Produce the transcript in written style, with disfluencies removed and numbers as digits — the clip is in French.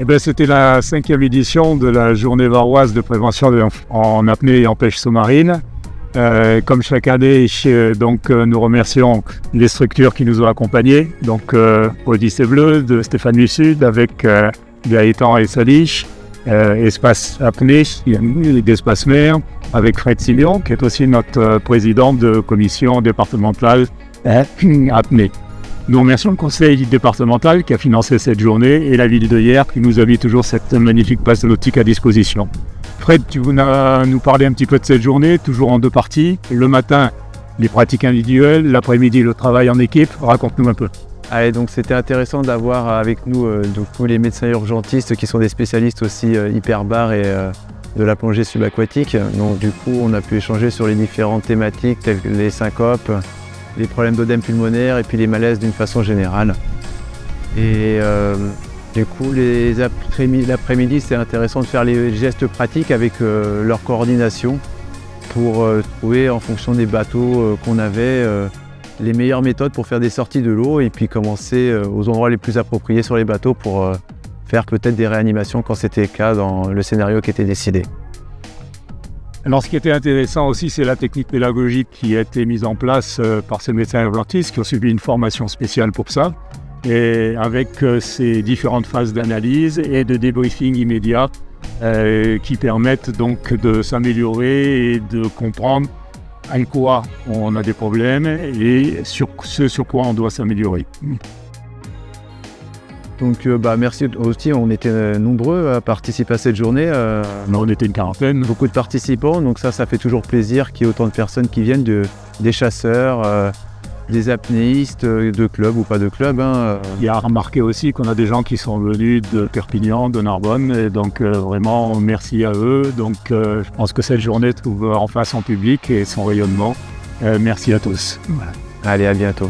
Eh ben, c'était la 5e édition de la journée varoise de prévention en apnée et en pêche sous-marine. Comme chaque année, nous remercions les structures qui nous ont accompagnés. Donc, Odyssée Bleue de Stéphane Sud avec Gaëtan et Salich, Espace Apnée, d'Espace Mer avec Fred Simion, qui est aussi notre président de commission départementale apnée. Nous remercions le conseil départemental qui a financé cette journée et la ville de Hyères qui nous a mis toujours cette magnifique passe nautique à disposition. Fred, tu vas nous parler un petit peu de cette journée, toujours en 2 parties. Le matin, les pratiques individuelles, l'après-midi, le travail en équipe. Raconte-nous un peu. Allez, donc c'était intéressant d'avoir avec nous tous les médecins urgentistes qui sont des spécialistes aussi hyperbares et de la plongée subaquatique. Donc du coup, on a pu échanger sur les différentes thématiques telles que les syncopes, les problèmes d'œdème pulmonaire et puis les malaises d'une façon générale. Et du coup, l'après-midi, c'est intéressant de faire les gestes pratiques avec leur coordination pour trouver, en fonction des bateaux qu'on avait, les meilleures méthodes pour faire des sorties de l'eau et puis commencer aux endroits les plus appropriés sur les bateaux pour faire peut-être des réanimations quand c'était le cas dans le scénario qui était décidé. Alors, ce qui était intéressant aussi, c'est la technique pédagogique qui a été mise en place par ces médecins urgentistes qui ont suivi une formation spéciale pour ça. Et avec ces différentes phases d'analyse et de débriefing immédiat qui permettent donc de s'améliorer et de comprendre en quoi on a des problèmes et sur quoi on doit s'améliorer. Donc merci aussi, on était nombreux à participer à cette journée. On était une quarantaine. Beaucoup de participants, donc ça fait toujours plaisir qu'il y ait autant de personnes qui viennent, des chasseurs, des apnéistes, de clubs ou pas de clubs. Il y a remarqué aussi qu'on a des gens qui sont venus de Perpignan, de Narbonne, et donc vraiment merci à eux. Donc je pense que cette journée trouve en face son public et son rayonnement. Merci à tous. Voilà. Allez, à bientôt.